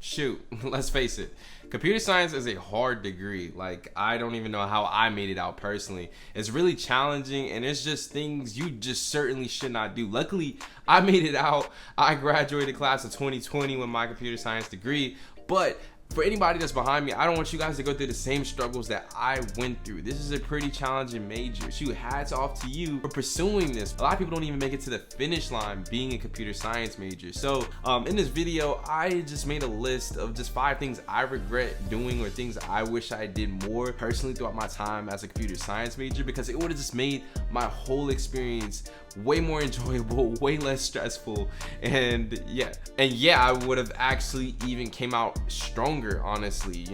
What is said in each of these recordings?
shoot, let's face it. Computer science is a hard degree. Like, I don't even know how I made it out personally. It's really challenging, and it's just things you just certainly should not do. Luckily, I made it out. I graduated class of 2020 with my computer science degree, but for anybody that's behind me, I don't want you guys to go through the same struggles that I went through. This is a pretty challenging major. Shoot, hats off to you for pursuing this. A lot of people don't even make it to the finish line being a computer science major. So in this video, I just made a list of just 5 things I regret doing or things I wish I did more personally throughout my time as a computer science major, because it would have just made my whole experience way more enjoyable, way less stressful, and yeah, I would have actually even came out stronger, honestly,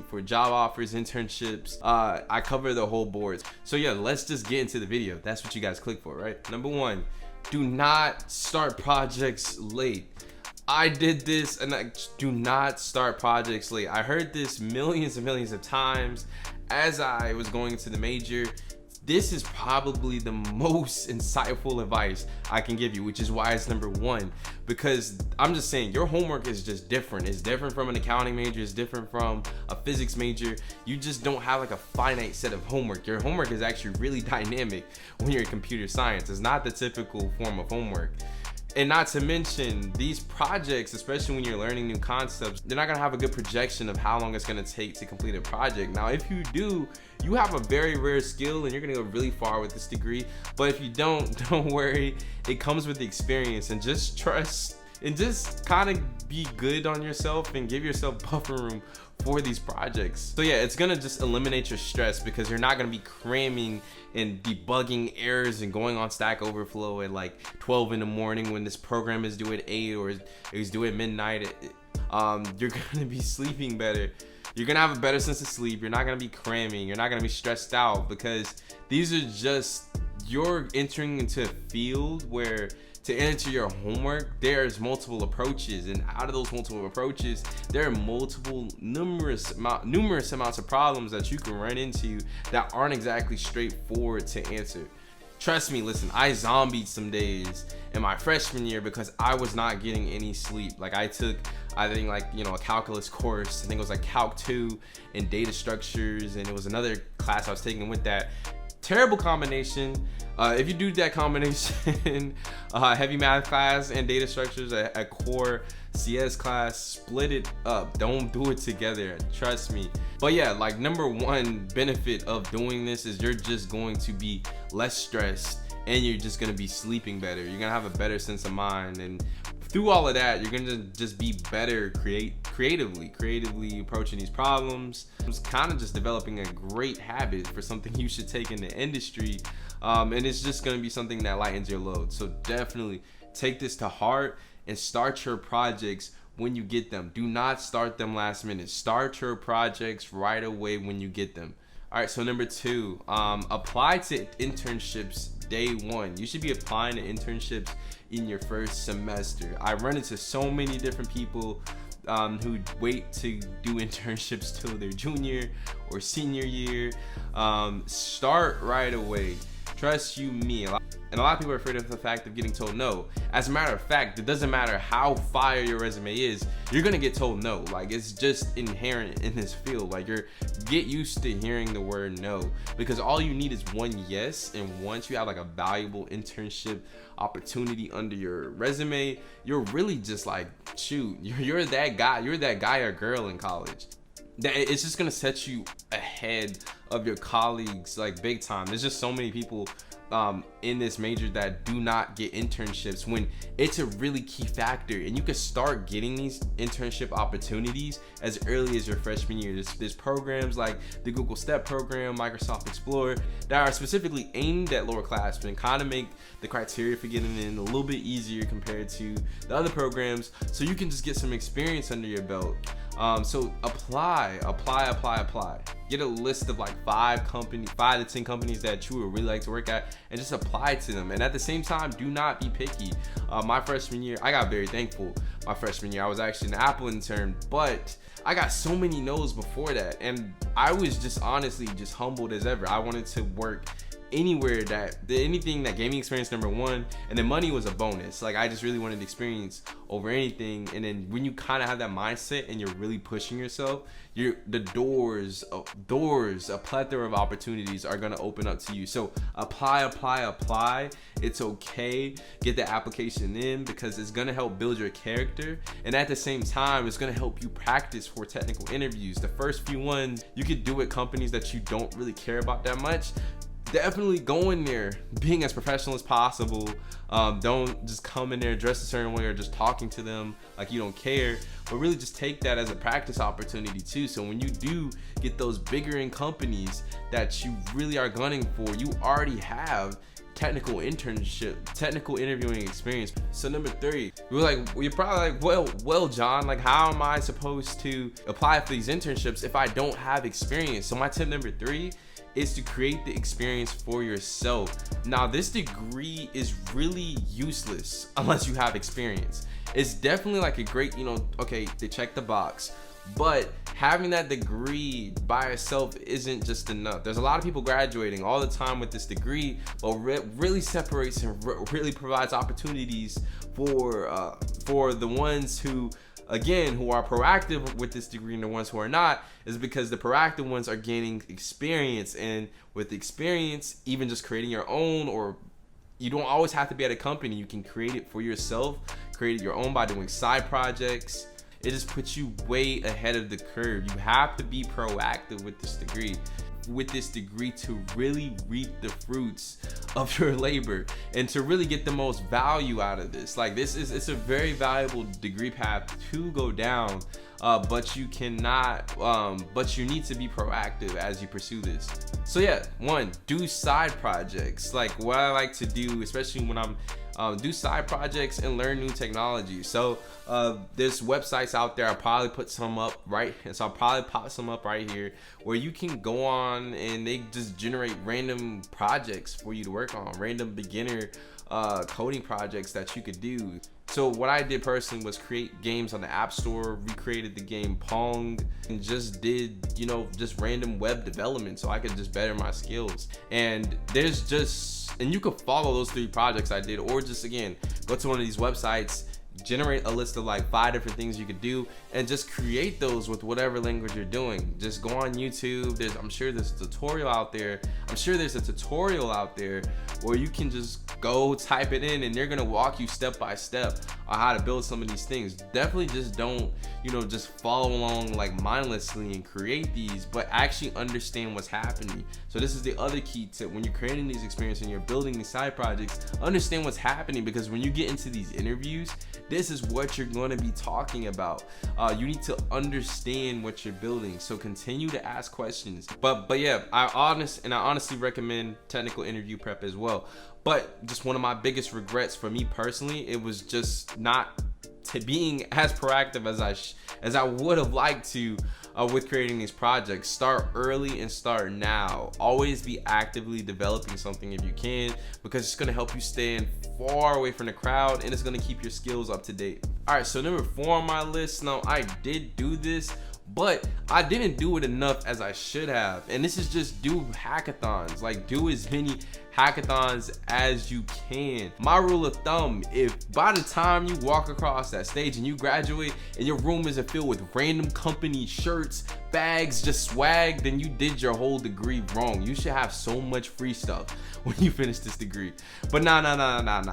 for job offers, internships. I cover the whole board. So yeah, let's just get into the video. That's what you guys click for, right? Number 1, do not start projects late. I did this, and I do not start projects late. I heard this millions and millions of times as I was going into the major. This is probably the most insightful advice I can give you, which is why it's number 1, because I'm just saying your homework is just different. It's different from an accounting major. It's different from a physics major. You just don't have like a finite set of homework. Your homework is actually really dynamic when you're in computer science. It's not the typical form of homework. And not to mention, these projects, especially when you're learning new concepts, they're not gonna have a good projection of how long it's gonna take to complete a project. Now, if you do, you have a very rare skill and you're gonna go really far with this degree. But if you don't worry, it comes with the experience, and just trust and just kind of be good on yourself and give yourself buffer room for these projects. So yeah, it's gonna just eliminate your stress because you're not gonna be cramming and debugging errors and going on Stack Overflow at like 12 in the morning when this program is due at 8 or is due at midnight. You're gonna be sleeping better. You're gonna have a better sense of sleep. You're not gonna be cramming. You're not gonna be stressed out, because these are just, you're entering into a field where to enter your homework, there's multiple approaches, and out of those multiple approaches, there are numerous amounts of problems that you can run into that aren't exactly straightforward to answer. Trust me, listen, I zombied some days in my freshman year because I was not getting any sleep. Like, I took, I think, like, a calculus course. I think it was like Calc 2 and data structures, and it was another class I was taking with that. Terrible combination. If you do that combination, heavy math class and data structures, a core CS class, split it up. Don't do it together, trust me. But yeah, like, number 1 benefit of doing this is you're just going to be less stressed, and you're just going to be sleeping better. You're going to have a better sense of mind, and through all of that, you're going to just be better creatively approaching these problems. It's kind of just developing a great habit for something you should take in the industry, and it's just going to be something that lightens your load. So definitely take this to heart and start your projects when you get them. Do not start them last minute. Start your projects right away when you get them. All right, so number 2, apply to internships day 1. You should be applying to internships in your first semester. I run into so many different people who wait to do internships till their junior or senior year. Start right away. Trust you me. And a lot of people are afraid of the fact of getting told no. As a matter of fact, it doesn't matter how fire your resume is, you're gonna get told no. Like, it's just inherent in this field. Like, get used to hearing the word no, because all you need is one yes, and once you have like a valuable internship opportunity under your resume, you're really just like, shoot, you're that guy or girl in college. It's just gonna set you ahead of your colleagues, like, big time. There's just so many people in this major that do not get internships, when it's a really key factor, and you can start getting these internship opportunities as early as your freshman year. There's programs like the Google Step program, Microsoft Explorer, that are specifically aimed at lower classmen, kind of make the criteria for getting in a little bit easier compared to the other programs, so you can just get some experience under your belt. So apply. Get a list of like 5 to 10 companies that you would really like to work at, and just apply to them. And at the same time, do not be picky. My freshman year, I got very thankful. My freshman year, I was actually an Apple intern, but I got so many no's before that, and I was just honestly just humbled as ever. I wanted to work anywhere anything that gave me experience, number one, and then money was a bonus. Like I just really wanted experience over anything. And then when you kind of have that mindset and you're really pushing yourself, the doors, a plethora of opportunities are gonna open up to you. So apply. It's okay. Get the application in, because it's gonna help build your character, and at the same time, it's gonna help you practice for technical interviews. The first few ones you could do at companies that you don't really care about that much. Definitely go in there being as professional as possible. Don't just come in there dressed a certain way or just talking to them like you don't care, but really just take that as a practice opportunity too. So when you do get those bigger in companies that you really are gunning for, you already have technical interviewing experience. So number 3, you're probably like, well, John, like how am I supposed to apply for these internships if I don't have experience? So my tip number 3 is to create the experience for yourself. Now, this degree is really useless unless you have experience. It's definitely like a great, okay, they check the box, but having that degree by itself isn't just enough. There's a lot of people graduating all the time with this degree, but really separates and really provides opportunities for the ones who are proactive with this degree, and the ones who are not, is because the proactive ones are gaining experience. And with experience, even just creating your own, or you don't always have to be at a company, you can create it for yourself, create it your own by doing side projects. It just puts you way ahead of the curve. You have to be proactive with this degree to really reap the fruits of your labor and to really get the most value out of this. Like it's a very valuable degree path to go down, but you need to be proactive as you pursue this. So yeah, 1, do side projects. Like what I like to do, especially when I'm do side projects and learn new technology. So there's websites out there. I'll probably put some up I'll probably pop some up right here where you can go on and they just generate random projects for you to work on, random beginner coding projects that you could do. So what I did personally was create games on the App Store, recreated the game Pong, and just did, just random web development so I could just better my skills. And you could follow those 3 projects I did, or just again, go to one of these websites, generate a list of like 5 different things you could do, and just create those with whatever language you're doing. Just go on YouTube. I'm sure there's a tutorial out there. Where you can just go type it in and they're gonna walk you step by step on how to build some of these things. Definitely just don't, just follow along like mindlessly and create these, but actually understand what's happening. So this is the other key tip when you're creating these experiences and you're building these side projects. Understand what's happening, because when you get into these interviews, this is what you're going to be talking about. You need to understand what you're building. So continue to ask questions. But yeah, I honestly recommend technical interview prep as well. But just one of my biggest regrets for me personally, it was just not being as proactive as I would have liked to with creating these projects. Start early and start now. Always be actively developing something if you can, because it's going to help you stand far away from the crowd and it's going to keep your skills up to date. All right, so number 4 on my list. Now, I did do this, but I didn't do it enough as I should have. And this is just do hackathons. Like, do as many hackathons as you can. My rule of thumb, if by the time you walk across that stage and you graduate and your room isn't filled with random company shirts, bags, just swag, then you did your whole degree wrong. You should have so much free stuff when you finish this degree. But nah.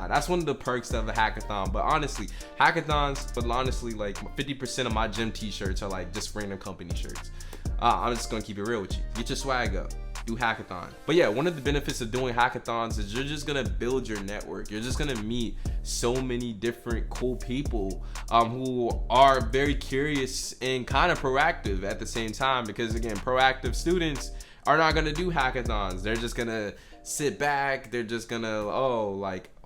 That's one of the perks of a hackathon. But honestly, like 50% of my gym t-shirts are like just random company shirts. I'm just gonna keep it real with you. Get your swag up. Do hackathon. But yeah, one of the benefits of doing hackathons is you're just gonna build your network. You're just gonna meet so many different cool people who are very curious and kind of proactive at the same time, because again, proactive students are not gonna do hackathons. They're just gonna sit back. They're just gonna,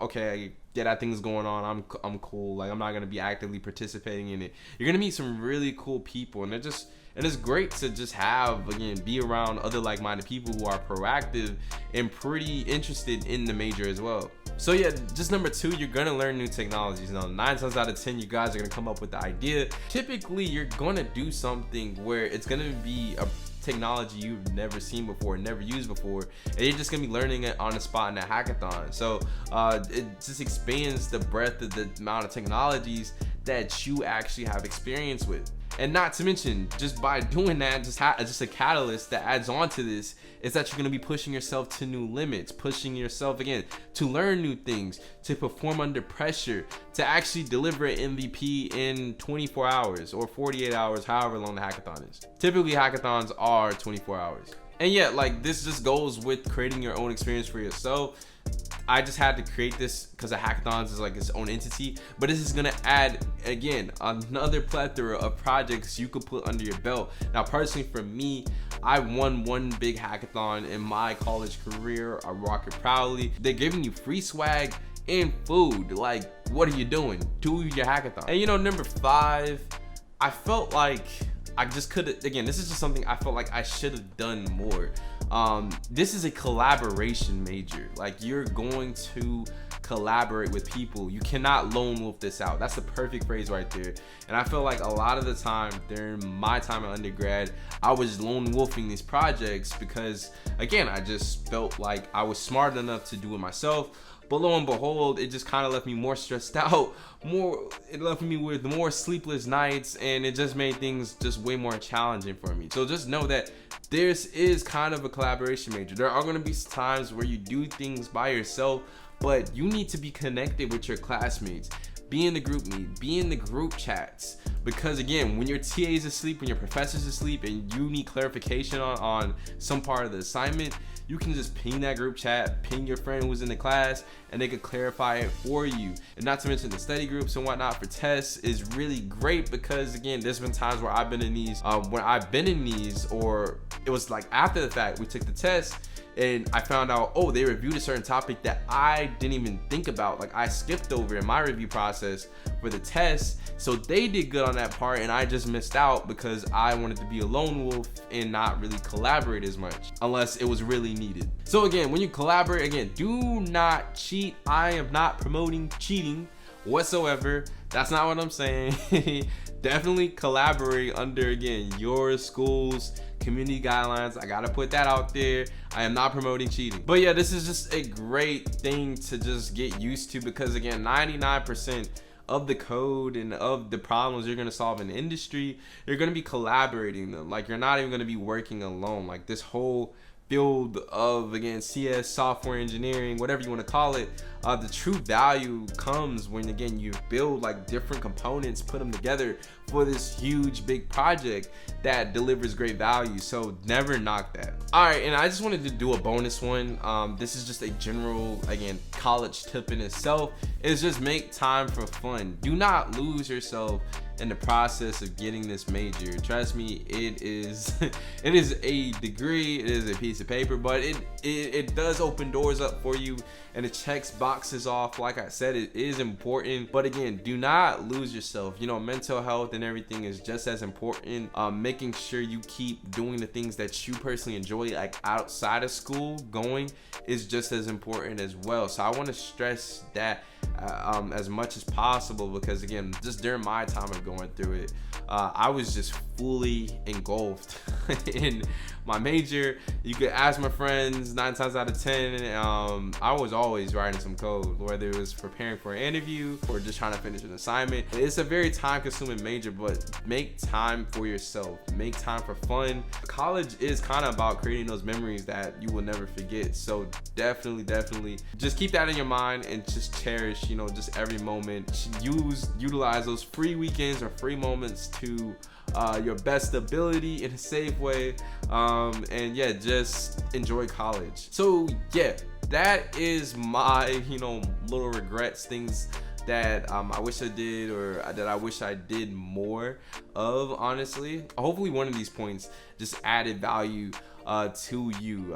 okay, yeah, that thing's going on. I'm cool. Like, I'm not gonna be actively participating in it. You're gonna meet some really cool people, and it's great to just be around other like-minded people who are proactive and pretty interested in the major as well. So yeah, just number 2, you're gonna learn new technologies. Now, 9 times out of 10, you guys are gonna come up with the idea. Typically, you're gonna do something where it's gonna be technology you've never seen before, never used before, and you're just gonna be learning it on the spot in a hackathon. So it just expands the breadth of the amount of technologies that you actually have experience with. And not to mention, just by doing that, just a catalyst that adds on to this is that you're going to be pushing yourself to new limits, pushing yourself again to learn new things, to perform under pressure, to actually deliver an MVP in 24 hours or 48 hours, however long the hackathon is. Typically hackathons are 24 hours. And yeah, like this just goes with creating your own experience for yourself. I just had to create this because a hackathons is like its own entity, but this is gonna add, again, another plethora of projects you could put under your belt. Now, personally for me, I won one big hackathon in my college career. I rock it proudly. They're giving you free swag and food. Like, what are you doing? Do your hackathon. And you know, number 5, I felt like I just could've, again, this is just something I felt like I should have done more. This is a collaboration major. Like, you're going to collaborate with people. You cannot lone wolf this out. That's the perfect phrase right there. And I feel like a lot of the time during my time at undergrad, I was lone wolfing these projects because, again, I just felt like I was smart enough to do it myself. But lo and behold, it just kind of left me more stressed out, it left me with more sleepless nights, and it just made things just way more challenging for me. So just know that this is kind of a collaboration major. There are going to be times where you do things by yourself, but you need to be connected with your classmates. Be in the group meet, be in the group chats, because again, when your TA is asleep, when your professor's asleep, and you need clarification on some part of the assignment, you can just ping that group chat, ping your friend who's in the class, and they could clarify it for you. And not to mention the study groups and whatnot for tests is really great because, again, there's been times where I've been in these, or it was like after the fact, we took the test, and I found out, oh, they reviewed a certain topic that I didn't even think about. Like, I skipped over in my review process for the test. So they did good on that part, and I just missed out because I wanted to be a lone wolf and not really collaborate as much unless it was really needed. So again, when you collaborate, again, do not cheat. I am not promoting cheating whatsoever. That's not what I'm saying. Definitely collaborate under, again, your school's community guidelines. I gotta put that out there. I am not promoting cheating. But yeah, this is just a great thing to just get used to because, again, 99% of the code and of the problems you're gonna solve in the industry, you're gonna be collaborating them. Like, you're not even gonna be working alone. Like, this whole field of, again, CS, software engineering, whatever you want to call it, the true value comes when, again, you build like different components, put them together for this huge big project that delivers great value. So never knock that. All right, and I just wanted to do a bonus one. This is just a general, again, college tip in itself, is just make time for fun. Do not lose yourself in the process of getting this major. Trust me, it is it is a degree, it is a piece of paper, but it does open doors up for you, and it checks boxes off. Like I said, it is important, but again, do not lose yourself. You know, mental health and everything is just as important. Making sure you keep doing the things that you personally enjoy, like outside of school, going, is just as important as well. So I want to stress that as much as possible, because again, just during my time of going through it, I was just fully engulfed in my major. You could ask my friends, 9 times out of 10, I was always writing some code, whether it was preparing for an interview or just trying to finish an assignment. It's a very time consuming major, but make time for yourself, make time for fun. College is kind of about creating those memories that you will never forget. So definitely just keep that in your mind and just cherish, you know, just every moment. Utilize those free weekends or free moments to your best ability in a safe way, and yeah, just enjoy college. So yeah, that is my, you know, little regrets, things that I wish I did, or that I wish I did more of, honestly. Hopefully one of these points just added value to you.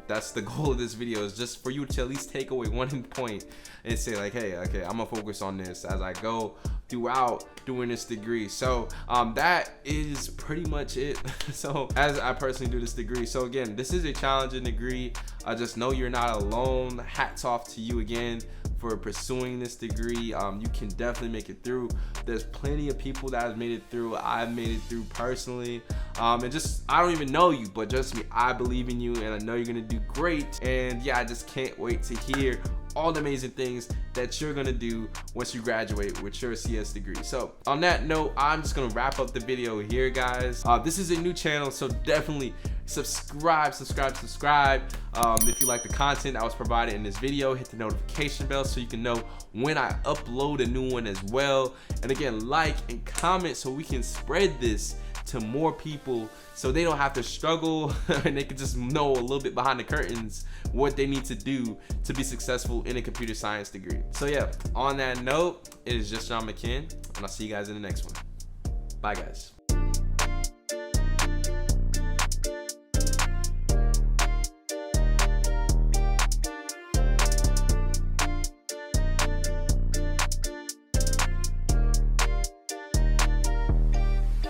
That's the goal of this video, is just for you to at least take away one point and say like, hey, okay, I'm gonna focus on this as I go throughout doing this degree. So that is pretty much it. So as I personally do this degree, so again, this is a challenging degree. Just know you're not alone. Hats off to you again for pursuing this degree. You can definitely make it through. There's plenty of people that have made it through. I've made it through personally. And just, I don't even know you, but just me, I believe in you, and I know you're gonna do great. And yeah, I just can't wait to hear all the amazing things that you're gonna do once you graduate with your CS degree. So on that note, I'm just gonna wrap up the video here, guys. This is a new channel, so definitely subscribe. If you like the content that was provided in this video, hit the notification bell so you can know when I upload a new one as well. And again, like and comment so we can spread this to more people, so they don't have to struggle and they can just know a little bit behind the curtains what they need to do to be successful in a computer science degree. So yeah, on that note, it is just John McKinn, and I'll see you guys in the next one. Bye, guys.